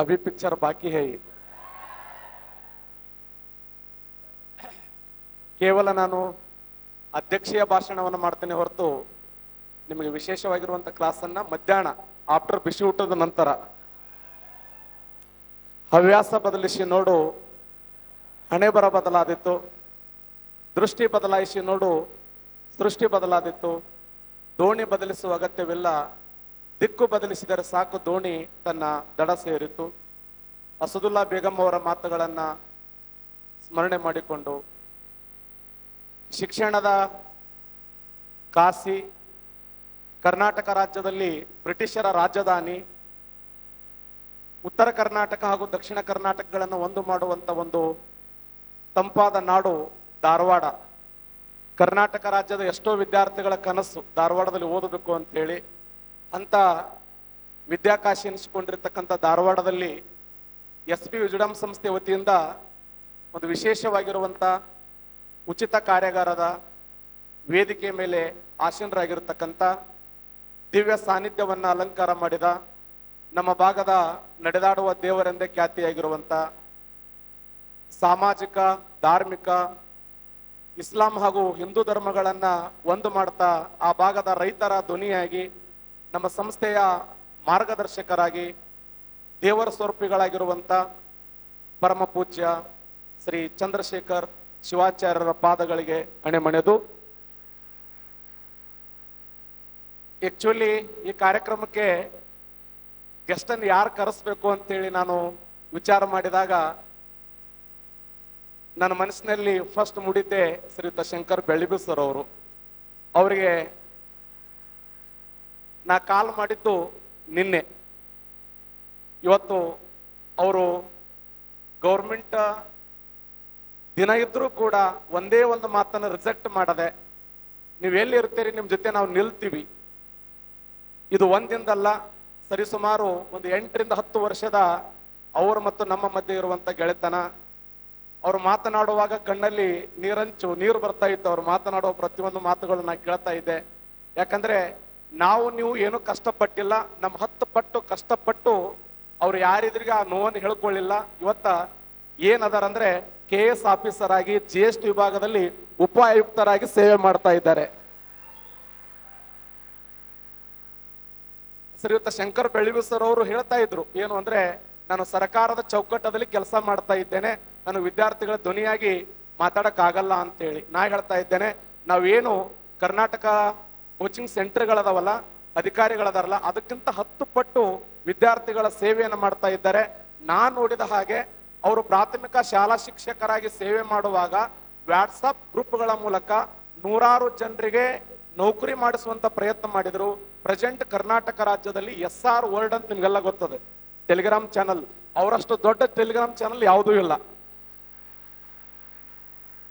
अभी पिक्चर बाकी है ಕೇವಲ ನಾನು ಅಧ್ಯಕ್ಷೀಯ ಭಾಷಣವನ್ನು ಮಾಡ್ತೇನೆ ಹೊರತು ನಿಮಗೆ ವಿಶೇಷವಾಗಿರುವಂತ ಕ್ಲಾಸ್ ಅನ್ನ ಮಧ್ಯಾಹ್ನ ಆಫ್ಟರ್ ಬಿಸಿ ಊಟದ ನಂತರ ಹವ್ಯಾಸ ಬದಲಿಸಿ ನೋಡು ಹಣೆ ಬರ ಬದಲಾದಿತ್ತು, ದೃಷ್ಟಿ ಬದಲಾಯಿಸಿ ನೋಡು ಸೃಷ್ಟಿ ಬದಲಾದಿತ್ತು, ದೋಣಿ ಬದಲಿಸುವ ಅಗತ್ಯವಿಲ್ಲ, ದಿಕ್ಕು ಬದಲಿಸಿದರೆ ಸಾಕು ದೋಣಿ ತನ್ನ ದಡ ಸೇರಿತು. ಅಸದುಲ್ಲಾ ಬೇಗಂ ಅವರ ಮಾತುಗಳನ್ನ ಸ್ಮರಣೆ ಮಾಡಿಕೊಂಡು ಶಿಕ್ಷಣದ ಕಾಶಿ ಕರ್ನಾಟಕ ರಾಜ್ಯದಲ್ಲಿ ಬ್ರಿಟಿಷರ ರಾಜಧಾನಿ, ಉತ್ತರ ಕರ್ನಾಟಕ ಹಾಗೂ ದಕ್ಷಿಣ ಕರ್ನಾಟಕಗಳನ್ನು ಒಂದು ಮಾಡುವಂತ ಒಂದು ತಂಪಾದ ನಾಡು ಧಾರವಾಡ. ಕರ್ನಾಟಕ ರಾಜ್ಯದ ಎಷ್ಟೋ ವಿದ್ಯಾರ್ಥಿಗಳ ಕನಸು ಧಾರವಾಡದಲ್ಲಿ ಓದಬೇಕು ಅಂತೇಳಿ. ಅಂತ ವಿದ್ಯಾಕಾಶಿ ಎನಿಸಿಕೊಂಡಿರ್ತಕ್ಕಂಥ ಧಾರವಾಡದಲ್ಲಿ SP ವಿಜ್ಡಮ್ ಸಂಸ್ಥೆ ವತಿಯಿಂದ ಒಂದು ವಿಶೇಷವಾಗಿರುವಂತ ಉಚಿತ ಕಾರ್ಯಾಗಾರದ ವೇದಿಕೆ ಮೇಲೆ ಆಸೀನರಾಗಿರ್ತಕ್ಕಂಥ ದಿವ್ಯ ಸಾನ್ನಿಧ್ಯವನ್ನ ಅಲಂಕಾರ ಮಾಡಿದ ನಮ್ಮ ಭಾಗದ ನಡೆದಾಡುವ ದೇವರೆಂದೇ ಖ್ಯಾತಿಯಾಗಿರುವಂತ ಸಾಮಾಜಿಕ, ಧಾರ್ಮಿಕ, ಇಸ್ಲಾಂ ಹಾಗೂ ಹಿಂದೂ ಧರ್ಮಗಳನ್ನ ಒಂದು ಮಾಡ್ತಾ ಆ ಭಾಗದ ರೈತರ ಧ್ವನಿಯಾಗಿ ನಮ್ಮ ಸಂಸ್ಥೆಯ ಮಾರ್ಗದರ್ಶಕರಾಗಿ ದೇವರ ಸ್ವರೂಪಿಗಳಾಗಿರುವಂತ ಪರಮ ಪೂಜ್ಯ ಶ್ರೀ ಚಂದ್ರಶೇಖರ್ ಶಿವಾಚಾರ್ಯರ ಪಾದಗಳಿಗೆ ಅಣೆಮಣೆದು, ಆಕ್ಚುಲಿ ಈ ಕಾರ್ಯಕ್ರಮಕ್ಕೆ ಗೆಸ್ಟ್ ಅನ್ನು ಯಾರು ಕರೆಸ್ಬೇಕು ಅಂತೇಳಿ ನಾನು ವಿಚಾರ ಮಾಡಿದಾಗ ನನ್ನ ಮನಸ್ಸಿನಲ್ಲಿ ಫಸ್ಟ್ ಮೂಡಿದ್ದೆ ಶ್ರೀಯುತ ಶಂಕರ್ ಬೆಳ್ಳಿಬಿ ಸರ್ ಅವರು. ಅವರಿಗೆ ನಾ ಕಾಲ್ ಮಾಡಿದ್ದು ನಿನ್ನೆ. ಇವತ್ತು ಅವರು ಗೌರ್ಮೆಂಟ್ ದಿನ ಇದ್ರೂ ಕೂಡ ಒಂದೇ ಒಂದು ಮಾತನ್ನು ರಿಜೆಕ್ಟ್ ಮಾಡದೆ, ನೀವು ಎಲ್ಲಿ ಇರ್ತೀರಿ ನಿಮ್ಮ ಜೊತೆ ನಾವು ನಿಲ್ತೀವಿ. ಇದು ಒಂದಿಂದಲ್ಲ, ಸರಿಸುಮಾರು ಒಂದು 8 ರಿಂದ 10 ವರ್ಷದ ಅವರು ಮತ್ತು ನಮ್ಮ ಮಧ್ಯೆ ಇರುವಂತ ಗೆಳೆತನ. ಅವರು ಮಾತನಾಡುವಾಗ ಕಣ್ಣಲ್ಲಿ ನೀರು ಬರ್ತಾ ಇತ್ತು. ಅವ್ರು ಮಾತನಾಡುವ ಪ್ರತಿಯೊಂದು ಮಾತುಗಳನ್ನ ಕೇಳ್ತಾ ಇದ್ದೆ. ಯಾಕಂದ್ರೆ ನಾವು ನೀವು ಏನು ಕಷ್ಟಪಟ್ಟಿಲ್ಲ, ನಮ್ಮ 10 ಪಟ್ಟು ಕಷ್ಟಪಟ್ಟು ಅವ್ರು ಯಾರಿದ್ರಿಗೆ ಆ ನೋವನ್ನು ಹೇಳ್ಕೊಳ್ಳಿಲ್ಲ. ಇವತ್ತ ಏನದಾರಂದ್ರೆ KS ಆಫೀಸರ್ ಆಗಿ GST ವಿಭಾಗದಲ್ಲಿ ಉಪ ಆಯುಕ್ತರಾಗಿ ಸೇವೆ ಮಾಡ್ತಾ ಇದ್ದಾರೆ. ಶ್ರೀಯುತ ಶಂಕರ್ ಬೆಳ್ಳಿಬಿ ಸರ್ ಅವರು ಹೇಳ್ತಾ ಇದ್ರು ಏನು ಅಂದ್ರೆ, ನಾನು ಸರ್ಕಾರದ ಚೌಕಟ್ಟದಲ್ಲಿ ಕೆಲಸ ಮಾಡ್ತಾ ಇದ್ದೇನೆ, ನಾನು ವಿದ್ಯಾರ್ಥಿಗಳ ಧ್ವನಿಯಾಗಿ ಮಾತಾಡಕ್ ಆಗಲ್ಲ ಅಂತೇಳಿ. ನಾ ಹೇಳ್ತಾ ಇದ್ದೇನೆ, ನಾವೇನು ಕರ್ನಾಟಕ ಕೋಚಿಂಗ್ ಸೆಂಟರ್ಗಳದಾವಲ್ಲ, ಅಧಿಕಾರಿಗಳದಾರಲ್ಲ, ಅದಕ್ಕಿಂತ 10 ಪಟ್ಟು ವಿದ್ಯಾರ್ಥಿಗಳ ಸೇವೆಯನ್ನು ಮಾಡ್ತಾ ಇದ್ದಾರೆ. ನಾನ್ ನೋಡಿದ ಹಾಗೆ ಅವರು ಪ್ರಾಥಮಿಕ ಶಾಲಾ ಶಿಕ್ಷಕರಾಗಿ ಸೇವೆ ಮಾಡುವಾಗ ವಾಟ್ಸಪ್ ಗ್ರೂಪ್ಗಳ ಮೂಲಕ ನೂರಾರು ಜನರಿಗೆ ನೌಕರಿ ಮಾಡಿಸುವಂತ ಪ್ರಯತ್ನ ಮಾಡಿದ್ರು. ಪ್ರೆಸೆಂಟ್ ಕರ್ನಾಟಕ ರಾಜ್ಯದಲ್ಲಿ SR ವರ್ಲ್ಡ್ ಅಂತ ನಿಮ್ಗೆಲ್ಲ ಗೊತ್ತದೆ, ಟೆಲಿಗ್ರಾಮ್ ಚಾನಲ್. ಅವರಷ್ಟು ದೊಡ್ಡ ಟೆಲಿಗ್ರಾಮ್ ಚಾನಲ್ ಯಾವುದೂ ಇಲ್ಲ.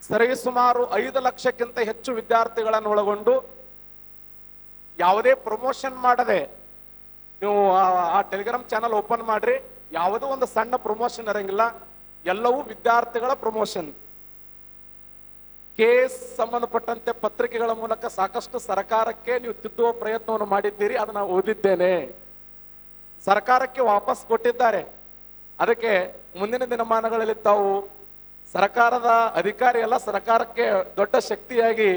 ಸರಿ ಸುಮಾರು 5 ಲಕ್ಷಕ್ಕಿಂತ ಹೆಚ್ಚು ವಿದ್ಯಾರ್ಥಿಗಳನ್ನು ಒಳಗೊಂಡು ಯಾವುದೇ ಪ್ರಮೋಷನ್ ಮಾಡದೆ ನೀವು ಆ ಟೆಲಿಗ್ರಾಮ್ ಚಾನಲ್ ಓಪನ್ ಮಾಡ್ರಿ, ಯಾವುದೋ ಒಂದು ಸಣ್ಣ ಪ್ರಮೋಷನ್ ಇರಂಗಿಲ್ಲ, ಎಲ್ಲವೂ ವಿದ್ಯಾರ್ಥಿಗಳ ಪ್ರಮೋಷನ್. ಕೇಸ್ ಸಂಬಂಧಪಟ್ಟಂತೆ ಪತ್ರಿಕೆಗಳ ಮೂಲಕ ಸಾಕಷ್ಟು ಸರ್ಕಾರಕ್ಕೆ ನೀವು ತಿದ್ದುವ ಪ್ರಯತ್ನವನ್ನು ಮಾಡಿದ್ದೀರಿ, ಅದನ್ನ ಓದಿದ್ದೇನೆ. ಸರ್ಕಾರಕ್ಕೆ ವಾಪಸ್ ಕೊಟ್ಟಿದ್ದಾರೆ. ಅದಕ್ಕೆ ಮುಂದಿನ ದಿನಮಾನಗಳಲ್ಲಿ ತಾವು ಸರ್ಕಾರದ ಅಧಿಕಾರಿ ಎಲ್ಲ ಸರ್ಕಾರಕ್ಕೆ ದೊಡ್ಡ ಶಕ್ತಿಯಾಗಿ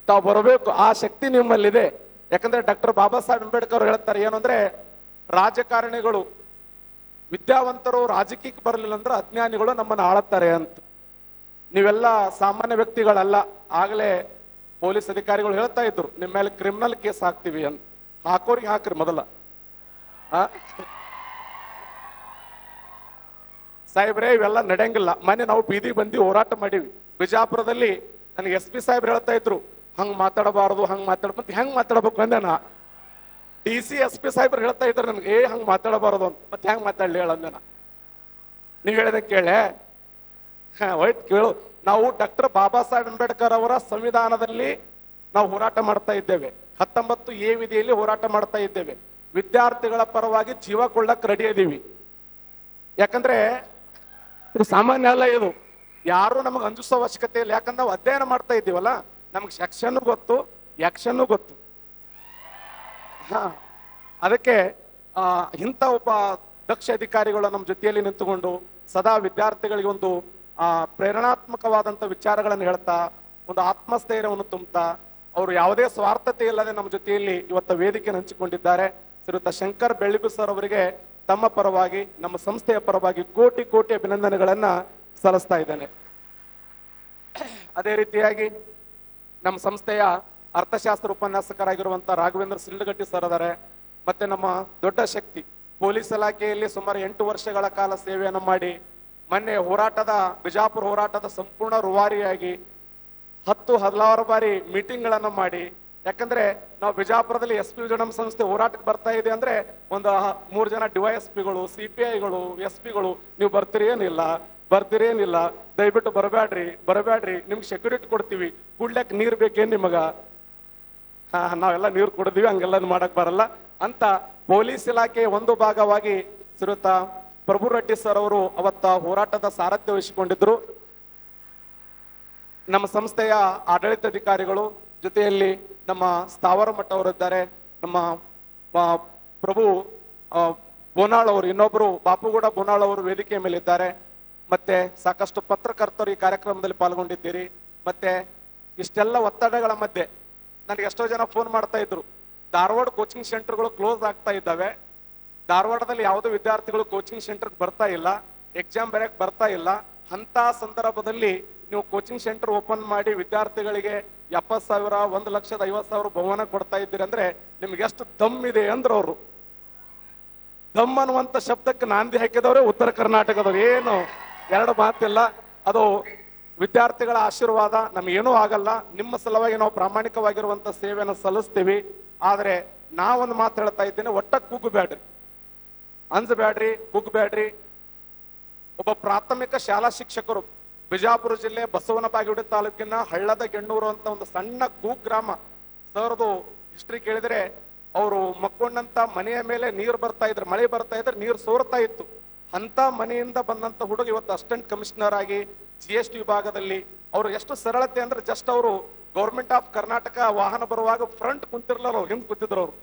ತಾವು ಬರಬೇಕು. ಆ ಶಕ್ತಿ ನಿಮ್ಮಲ್ಲಿದೆ. ಯಾಕಂದ್ರೆ ಡಾಕ್ಟರ್ ಬಾಬಾ ಸಾಹೇಬ್ ಅಂಬೇಡ್ಕರ್ ಹೇಳ್ತಾರೆ ಏನು ಅಂದ್ರೆ, ರಾಜಕಾರಣಿಗಳು ವಿದ್ಯಾವಂತರು ರಾಜಕೀಯಕ್ಕೆ ಬರಲಿಲ್ಲ ಅಂದ್ರೆ ಅಜ್ಞಾನಿಗಳು ನಮ್ಮನ್ನು ಆಳುತ್ತಾರೆ ಅಂತ. ನೀವೆಲ್ಲ ಸಾಮಾನ್ಯ ವ್ಯಕ್ತಿಗಳಲ್ಲ. ಆಗಲೇ ಪೊಲೀಸ್ ಅಧಿಕಾರಿಗಳು ಹೇಳ್ತಾ ಇದ್ರು, ನಿಮ್ಮ ಮೇಲೆ ಕ್ರಿಮಿನಲ್ ಕೇಸ್ ಹಾಕ್ತಿವಿ ಅಂತ. ಹಾಕೋರಿಗೆ ಹಾಕ್ರಿ ಮೊದಲ. ಸಾಹೇಬ್ರೆ ಇವೆಲ್ಲ ನಡೆಯಂಗಿಲ್ಲ. ಮೊನ್ನೆ ನಾವು ಬೀದಿ ಬಂದು ಹೋರಾಟ ಮಾಡಿವಿ ಬಿಜಾಪುರದಲ್ಲಿ. ನನಗೆ SP ಸಾಹೇಬ್ರು ಹೇಳ್ತಾ ಇದ್ರು, ಹಂಗ್ ಮಾತಾಡಬಾರದು, ಹಂಗ್ ಮಾತಾಡ್ಬೇಕು. ಹೆಂಗ್ ಮಾತಾಡ್ಬೇಕು ಅಂದೆ ನಾ. DC SP ಸಾಹೇಬ್ರು ಹೇಳ್ತಾ ಇದ್ರು ನನ್ಗೆ, ಹಂಗ್ ಮಾತಾಡಬಾರದು ಅಂತ. ಮತ್ತೆ ಹೆಂಗ್ ಮಾತಾಡ್ಲಿ ಹೇಳಂದೆ ನಾ. ನೀವ್ ಹೇಳಿದ ಕೇಳೆ ಹೋಯ್ತು ಕೇಳು. ನಾವು ಡಾಕ್ಟರ್ ಬಾಬಾ ಸಾಹೇಬ್ ಅಂಬೇಡ್ಕರ್ ಅವರ ಸಂವಿಧಾನದಲ್ಲಿ ನಾವು ಹೋರಾಟ ಮಾಡ್ತಾ ಇದ್ದೇವೆ. 19A ವಿಧಿಯಲ್ಲಿ ಹೋರಾಟ ಮಾಡ್ತಾ ಇದ್ದೇವೆ. ವಿದ್ಯಾರ್ಥಿಗಳ ಪರವಾಗಿ ಜೀವ ಕೊಳ್ಳಕ್ ರೆಡಿ ಇದೀವಿ. ಯಾಕಂದ್ರೆ ಇದು ಸಾಮಾನ್ಯ ಅಲ್ಲ. ಇದು ಯಾರು ನಮಗೆ ಅಂಜಿಸೋ ಅವಶ್ಯಕತೆ ಇಲ್ಲ. ಯಾಕಂದ್ರೆ ನಾವು ಅಧ್ಯಯನ ಮಾಡ್ತಾ ಇದ್ದೀವಲ್ಲ, ನಮ್ಗೆ ಸೆಕ್ಷನ್ ಗೊತ್ತು, ಆಕ್ಷನ್ ಗೊತ್ತು. ಅದಕ್ಕೆ ಇಂಥ ಒಬ್ಬ ದಕ್ಷ ಅಧಿಕಾರಿಗಳು ನಮ್ಮ ಜೊತೆಯಲ್ಲಿ ನಿಂತುಕೊಂಡು ಸದಾ ವಿದ್ಯಾರ್ಥಿಗಳಿಗೆ ಒಂದು ಪ್ರೇರಣಾತ್ಮಕವಾದಂಥ ವಿಚಾರಗಳನ್ನು ಹೇಳ್ತಾ ಒಂದು ಆತ್ಮಸ್ಥೈರ್ಯವನ್ನು ತುಂಬುತ್ತಾ ಅವರು ಯಾವುದೇ ಸ್ವಾರ್ಥತೆ ಇಲ್ಲದೆ ನಮ್ಮ ಜೊತೆಯಲ್ಲಿ ಇವತ್ತು ವೇದಿಕೆ ಹಂಚಿಕೊಂಡಿದ್ದಾರೆ. ಶ್ರೀಯುತ ಶಂಕರ್ ಬೆಳ್ಳಿಗು ಸರ್ ಅವರಿಗೆ ತಮ್ಮ ಪರವಾಗಿ ನಮ್ಮ ಸಂಸ್ಥೆಯ ಪರವಾಗಿ ಕೋಟಿ ಕೋಟಿ ಅಭಿನಂದನೆಗಳನ್ನ ಸಲ್ಲಿಸ್ತಾ ಇದ್ದೇನೆ. ಅದೇ ರೀತಿಯಾಗಿ ನಮ್ಮ ಸಂಸ್ಥೆಯ ಅರ್ಥಶಾಸ್ತ್ರ ಉಪನ್ಯಾಸಕರಾಗಿರುವಂತ ರಾಘವೇಂದ್ರ ಸಿಲ್ಡಗಟ್ಟಿ ಸರ್ ಅದಾರೆ. ಮತ್ತೆ ನಮ್ಮ ದೊಡ್ಡ ಶಕ್ತಿ ಪೊಲೀಸ್ ಇಲಾಖೆಯಲ್ಲಿ ಸುಮಾರು 8 ವರ್ಷಗಳ ಕಾಲ ಸೇವೆಯನ್ನು ಮಾಡಿ ಮೊನ್ನೆ ಬಿಜಾಪುರ ಹೋರಾಟದ ಸಂಪೂರ್ಣ ರೂವಾರಿಯಾಗಿ 10-16 ಬಾರಿ ಮೀಟಿಂಗ್ಗಳನ್ನು ಮಾಡಿ, ಯಾಕಂದ್ರೆ ನಾವು ಬಿಜಾಪುರದಲ್ಲಿ SP ವಿಜಯಂ ಸಂಸ್ಥೆ ಹೋರಾಟಕ್ಕೆ ಬರ್ತಾ ಇದೆ ಅಂದ್ರೆ ಒಂದು 3 ಜನ DYSPಗಳು, CPIಗಳು, SP ಗಳು ನೀವು ಬರ್ತೀರೇನಿಲ್ಲ, ದಯವಿಟ್ಟು ಬರಬೇಡ್ರಿ, ನಿಮ್ಗೆ ಸೆಕ್ಯೂರಿಟಿ ಕೊಡ್ತೀವಿ, ಕುಡ್ಲಕ್ ನೀರ್ ಬೇಕೇನ್ ನಿಮಗ, ನಾವೆಲ್ಲ ನೀರು ಕೊಡ್ತೀವಿ, ಹಂಗೆಲ್ಲ ಮಾಡಕ್ ಬರಲ್ಲ ಅಂತ ಪೊಲೀಸ್ ಇಲಾಖೆ ಒಂದು ಭಾಗವಾಗಿ ಶ್ರೀಯುತ ಪ್ರಭು ರೆಡ್ಡಿ ಸರ್ ಅವರು ಅವತ್ತ ಹೋರಾಟದ ಸಾರಥ್ಯ ವಹಿಸಿಕೊಂಡಿದ್ರು. ನಮ್ಮ ಸಂಸ್ಥೆಯ ಆಡಳಿತಾಧಿಕಾರಿಗಳು ಜೊತೆಯಲ್ಲಿ ನಮ್ಮ ಸ್ಥಾವರ ಮಠ ಅವರಿದ್ದಾರೆ, ನಮ್ಮ ಪ್ರಭು ಬೋನಾಳ್ ಅವರು, ಇನ್ನೊಬ್ರು ಬಾಪುಗೌಡ ಬೋನಾಳ್ ಅವರು ವೇದಿಕೆಯ ಮೇಲೆ ಇದ್ದಾರೆ. ಮತ್ತೆ ಸಾಕಷ್ಟು ಪತ್ರಕರ್ತರು ಈ ಕಾರ್ಯಕ್ರಮದಲ್ಲಿ ಪಾಲ್ಗೊಂಡಿದ್ದೀರಿ. ಮತ್ತೆ ಇಷ್ಟೆಲ್ಲ ಒತ್ತಡಗಳ ಮಧ್ಯೆ ನನಗೆ ಎಷ್ಟೋ ಜನ ಫೋನ್ ಮಾಡ್ತಾ ಇದ್ರು, ಧಾರವಾಡ ಕೋಚಿಂಗ್ ಸೆಂಟರ್ಗಳು ಕ್ಲೋಸ್ ಆಗ್ತಾ ಇದ್ದಾವೆ, ಧಾರವಾಡದಲ್ಲಿ ಯಾವುದೇ ವಿದ್ಯಾರ್ಥಿಗಳು ಕೋಚಿಂಗ್ ಸೆಂಟರ್ಗೆ ಬರ್ತಾ ಇಲ್ಲ, ಎಕ್ಸಾಮ್ ಬರೆಯಕ್ ಬರ್ತಾ ಇಲ್ಲ, ಅಂತ ಸಂದರ್ಭದಲ್ಲಿ ನೀವು ಕೋಚಿಂಗ್ ಸೆಂಟರ್ ಓಪನ್ ಮಾಡಿ ವಿದ್ಯಾರ್ಥಿಗಳಿಗೆ 70,000 1,50,000 ಬಹುಮಾನ ಕೊಡ್ತಾ ಇದ್ದೀರಿ ಅಂದ್ರೆ ನಿಮ್ಗೆ ಎಷ್ಟು ದಮ್ ಇದೆ ಅಂದ್ರೆ ಅವರು ದಮ್ ಅನ್ನುವಂತ ಶಬ್ದಕ್ಕೆ ನಾಂದಿ ಹಾಕಿದವ್ರೆ ಉತ್ತರ ಕರ್ನಾಟಕದವ್ರು, ಏನು ಎರಡು ಮಾತಿಲ್ಲ. ಅದು ವಿದ್ಯಾರ್ಥಿಗಳ ಆಶೀರ್ವಾದ, ನಮಗೇನೂ ಆಗಲ್ಲ, ನಿಮ್ಮ ಸಲುವಾಗಿ ನಾವು ಪ್ರಾಮಾಣಿಕವಾಗಿರುವಂತ ಸೇವೆಯನ್ನು ಸಲ್ಲಿಸ್ತೀವಿ. ಆದ್ರೆ ನಾವೊಂದು ಮಾತು ಹೇಳ್ತಾ ಇದ್ದೇನೆ, ಒಟ್ಟ ಕುಗ್ಗಬೇಡ್ರಿ, ಅಂಜಬೇಡ್ರಿ, ಕುಗ್ಗಬೇಡ್ರಿ. ಒಬ್ಬ ಪ್ರಾಥಮಿಕ ಶಾಲಾ ಶಿಕ್ಷಕರು ಬಿಜಾಪುರ ಜಿಲ್ಲೆ ಬಸವನ ಬಾಗೇವಾಡಿ ತಾಲೂಕಿನ ಹಳ್ಳದ ಗೆಣ್ಣೂರು ಅಂತ ಒಂದು ಸಣ್ಣ ಕುಗ್ರಾಮ. ಸರ್ದು ಹಿಸ್ಟ್ರಿ ಕೇಳಿದ್ರೆ ಅವರು ಮಕ್ಕೊಂಡಂತ ಮನೆಯ ಮೇಲೆ ನೀರು ಬರ್ತಾ ಇದ್ರೆ, ಮಳೆ ಬರ್ತಾ ಇದ್ರೆ ನೀರು ಸೋರ್ತಾ ಇತ್ತು. ಅಂತ ಮನೆಯಿಂದ ಬಂದಂತ ಹುಡುಗ ಇವತ್ತು ಅಸಿಸ್ಟೆಂಟ್ ಕಮಿಷನರ್ ಆಗಿ GST ವಿಭಾಗದಲ್ಲಿ ಅವರು ಎಷ್ಟು ಸರಳತೆ ಅಂದ್ರೆ ಜಸ್ಟ್ ಅವರು ಗೌರ್ಮೆಂಟ್ ಆಫ್ ಕರ್ನಾಟಕ ವಾಹನ ಬರುವಾಗ ಫ್ರಂಟ್ ಕುಂತಿರ್ಲಲ್ಲ, ಅವ್ರು ಹಿಂದ್ ಕೂತಿದ್ರು. ಅವರು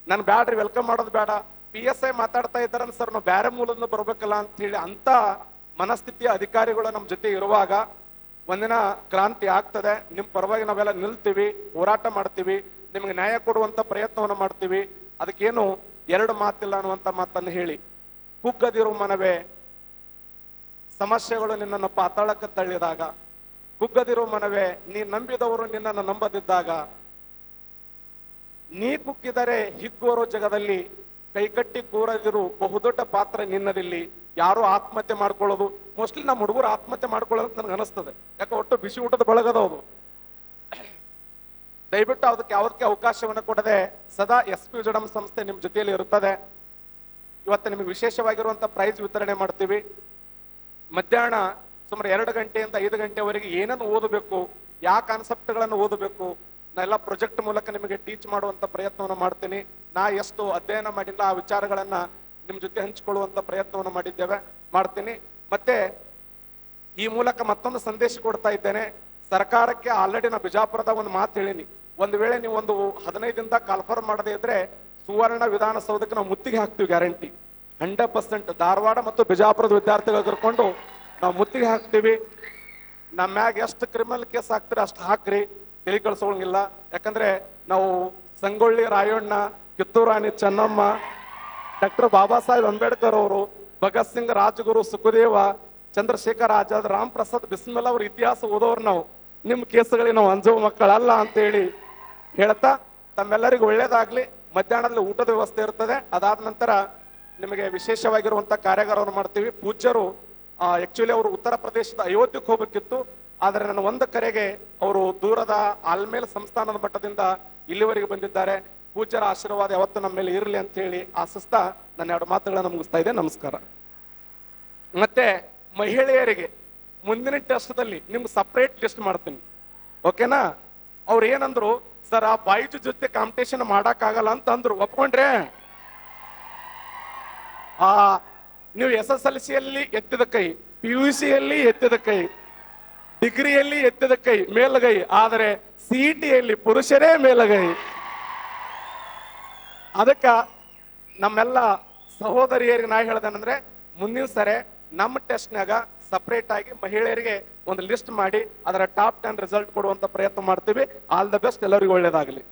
ನನ್ ಬ್ಯಾಡ್ರಿ, ವೆಲ್ಕಮ್ ಮಾಡೋದು ಬೇಡ, PSI ಮಾತಾಡ್ತಾ ಇದ್ದಾರ ಸರ್, ನಾವು ಬೇರೆ ಮೂಲದಿಂದ ಬರ್ಬೇಕಲ್ಲ ಅಂತ ಹೇಳಿ ಅಂತ ಮನಸ್ಥಿತಿಯ ಅಧಿಕಾರಿಗಳು ನಮ್ಮ ಜೊತೆ ಇರುವಾಗ ಒಂದಿನ ಕ್ರಾಂತಿ ಆಗ್ತದೆ. ನಿಮ್ ಪರವಾಗಿ ನಾವೆಲ್ಲ ನಿಲ್ತೀವಿ, ಹೋರಾಟ ಮಾಡ್ತೀವಿ, ನಿಮ್ಗೆ ನ್ಯಾಯ ಕೊಡುವಂತ ಪ್ರಯತ್ನವನ್ನು ಮಾಡ್ತೀವಿ. ಅದಕ್ಕೇನು ಎರಡು ಮಾತಿಲ್ಲ ಅನ್ನುವಂತ ಮಾತನ್ನು ಹೇಳಿ, ಕುಗ್ಗದಿರು ಮನವೇ, ಸಮಸ್ಯೆಗಳು ನಿನ್ನನ್ನು ಪಾತಾಳಕ್ಕೆ ತಳ್ಳಿದಾಗ, ಕುಗ್ಗದಿರು ಮನವೇ, ನೀ ನಂಬಿದವರು ನಿನ್ನನ್ನು ನಂಬದಿದ್ದಾಗ, ನೀ ಕುಗ್ಗಿದರೆ ಹಿಗ್ಗುವರು ಜಗದಲ್ಲಿ, ಕೈಕಟ್ಟಿ ಕೂರದಿರು ಬಹುದೊಡ್ಡ ಪಾತ್ರ ನಿನ್ನದಿಲ್ಲಿ. ಯಾರು ಆತ್ಮಹತ್ಯೆ ಮಾಡ್ಕೊಳ್ಳೋದು, ಮೋಸ್ಟ್ಲಿ ನಮ್ಮ ಹುಡುಗರು ಆತ್ಮಹತ್ಯೆ ಮಾಡ್ಕೊಳ್ಳೋದು ನನಗೆ ಅನಿಸ್ತದೆ, ಯಾಕೆ ಒಟ್ಟು ಬಿಸಿ ಊಟದ ಬಳಗದವರು. ದಯವಿಟ್ಟು ಅದಕ್ಕೆ ಯಾವುದಕ್ಕೆ ಅವಕಾಶವನ್ನು ಕೊಡದೆ ಸದಾ SP ವಿಜಯಂ ಸಂಸ್ಥೆ ನಿಮ್ ಜೊತೆಯಲ್ಲಿ ಇರುತ್ತದೆ. ಇವತ್ತು ನಿಮಗೆ ವಿಶೇಷವಾಗಿರುವಂತ ಪ್ರೈಸ್ ವಿತರಣೆ ಮಾಡ್ತೀವಿ. ಮಧ್ಯಾಹ್ನ ಸುಮಾರು 2 ಗಂಟೆಯಿಂದ 5 ಗಂಟೆವರೆಗೆ ಏನನ್ನು ಓದಬೇಕು, ಯಾವ ಕಾನ್ಸೆಪ್ಟ್ಗಳನ್ನು ಓದಬೇಕು, ನಾ ಎಲ್ಲ ಪ್ರಾಜೆಕ್ಟ್ ಮೂಲಕ ನಿಮಗೆ ಟೀಚ್ ಮಾಡುವಂತ ಪ್ರಯತ್ನವನ್ನು ಮಾಡ್ತೀನಿ. ನಾ ಎಷ್ಟು ಅಧ್ಯಯನ ಮಾಡಿಲ್ಲ ಆ ವಿಚಾರಗಳನ್ನ ನಿಮ್ ಜೊತೆ ಹಂಚಿಕೊಳ್ಳುವಂತ ಪ್ರಯತ್ನವನ್ನು ಮಾಡ್ತೀನಿ. ಮತ್ತೆ ಈ ಮೂಲಕ ಮತ್ತೊಂದು ಸಂದೇಶ ಕೊಡ್ತಾ ಇದ್ದೇನೆ. ಸರ್ಕಾರಕ್ಕೆ ಆಲ್ರೆಡಿ ನಾ ಬಿಜಾಪುರದ ಒಂದು ಮಾತು ಹೇಳಿನಿ, ಒಂದು ವೇಳೆ ನೀವು ಒಂದು 15 ದಿನದ ಕಾಲ್ಫರ್ ಮಾಡದೇ ಇದ್ರೆ ಸುವರ್ಣ ವಿಧಾನಸೌಧಕ್ಕೆ ನಾವು ಮುತ್ತಿಗೆ ಹಾಕ್ತೀವಿ, ಗ್ಯಾರಂಟಿ 100%. ಧಾರವಾಡ ಮತ್ತು ಬಿಜಾಪುರದ ವಿದ್ಯಾರ್ಥಿಗಳು ಕರ್ಕೊಂಡು ನಾವು ಮುತ್ತಿಗೆ ಹಾಕ್ತೀವಿ. ನಮ್ಮ ಮ್ಯಾಗ ಎಷ್ಟು ಕ್ರಿಮಿನಲ್ ಕೇಸ್ ಹಾಕ್ತೀರಿ ಅಷ್ಟು ಹಾಕ್ರಿ, ತಲೆ ಕಳ್ಸೋಂಗಿಲ್ಲ. ಯಾಕಂದ್ರೆ ನಾವು ಸಂಗೊಳ್ಳಿ ರಾಯಣ್ಣ, ಕಿತ್ತೂರು ರಾಣಿ ಚೆನ್ನಮ್ಮ, ಡಾಕ್ಟರ್ ಬಾಬಾ ಸಾಹೇಬ್ ಅಂಬೇಡ್ಕರ್ ಅವರು, ಭಗತ್ ಸಿಂಗ್, ರಾಜಗುರು, ಸುಖದೇವ, ಚಂದ್ರಶೇಖರ್ ಆಜಾದ್, ರಾಮ್ ಪ್ರಸಾದ್ ಬಿಸ್ಮಿಲ್ ಅವ್ರ ಇತಿಹಾಸ ಓದೋರು ನಾವು. ನಿಮ್ಮ ಕೇಸುಗಳಿಗೆ ನಾವು ಅಂಜುವ ಮಕ್ಕಳಲ್ಲ ಅಂತ ಹೇಳಿ ಹೇಳ್ತಾ ತಮ್ಮೆಲ್ಲರಿಗೂ ಒಳ್ಳೇದಾಗ್ಲಿ. ಮಧ್ಯಾಹ್ನದಲ್ಲಿ ಊಟದ ವ್ಯವಸ್ಥೆ ಇರ್ತದೆ. ಅದಾದ ನಂತರ ನಿಮಗೆ ವಿಶೇಷವಾಗಿರುವಂತ ಕಾರ್ಯಾಗಾರವನ್ನು ಮಾಡ್ತೀವಿ. ಪೂಜ್ಯರು ಆಕ್ಚುಲಿ ಅವರು ಉತ್ತರ ಪ್ರದೇಶದ ಅಯೋಧ್ಯಕ್ಕೆ ಹೋಗ್ಬೇಕಿತ್ತು, ಆದ್ರೆ ನನ್ನ ಒಂದು ಕರೆಗೆ ಅವರು ದೂರದ ಆಲ್ಮೇಲ್ ಸಂಸ್ಥಾನದ ಮಟ್ಟದಿಂದ ಇಲ್ಲಿವರೆಗೆ ಬಂದಿದ್ದಾರೆ. ಪೂಜ್ಯರ ಆಶೀರ್ವಾದ ಯಾವತ್ತು ನಮ್ಮ ಮೇಲೆ ಇರಲಿ ಅಂತ ಹೇಳಿ ಆಶಿಸ್ತಾ ನನ್ನ 2 ಮಾತುಗಳನ್ನ ಮುಗಿಸ್ತಾ ಇದೆ. ನಮಸ್ಕಾರ. ಮತ್ತೆ ಮಹಿಳೆಯರಿಗೆ ಮುಂದಿನ ಟೆಸ್ಟ್ದಲ್ಲಿ ನಿಮ್ಗೆ ಸಪ್ರೇಟ್ ಲಿಸ್ಟ್ ಮಾಡ್ತೀನಿ, ಓಕೆನಾ? ಅವ್ರು ಏನಂದ್ರು, ಸರ್ ಆ ಬಾಯ್ಜು ಜೊತೆ ಕಾಂಪಿಟೇಷನ್ ಮಾಡಕ್ಕಾಗಲ್ಲ ಅಂತ ಅಂದ್ರು. ಒಪ್ಕೊಂಡ್ರೆ? ನೀವು SSLCಯಲ್ಲಿ ಎತ್ತಿದ ಕೈ, PUCಯಲ್ಲಿ ಎತ್ತಿದ ಕೈ, ಡಿಗ್ರಿಯಲ್ಲಿ ಎತ್ತಿದ ಕೈ ಮೇಲುಗೈ, ಆದರೆ CETಯಲ್ಲಿ ಪುರುಷರೇ ಮೇಲುಗೈ. ಅದಕ್ಕ ನಮ್ಮೆಲ್ಲ ಸಹೋದರಿಯರಿಗೆ ನಾ ಹೇಳ್ದೇನಂದ್ರೆ ಮುಂದಿನ ಸರಿ ನಮ್ಮ ಟೆಸ್ಟ್ನಾಗ ಸಪರೇಟ್ ಆಗಿ ಮಹಿಳೆಯರಿಗೆ ಒಂದು ಲಿಸ್ಟ್ ಮಾಡಿ ಅದರ ಟಾಪ್ 10 ರಿಸಲ್ಟ್ ಕೊಡುವಂತ ಪ್ರಯತ್ನ ಮಾಡ್ತೀವಿ. ಆಲ್ ದ ಬೆಸ್ಟ್, ಎಲ್ಲರಿಗೂ ಒಳ್ಳೇದಾಗಲಿ.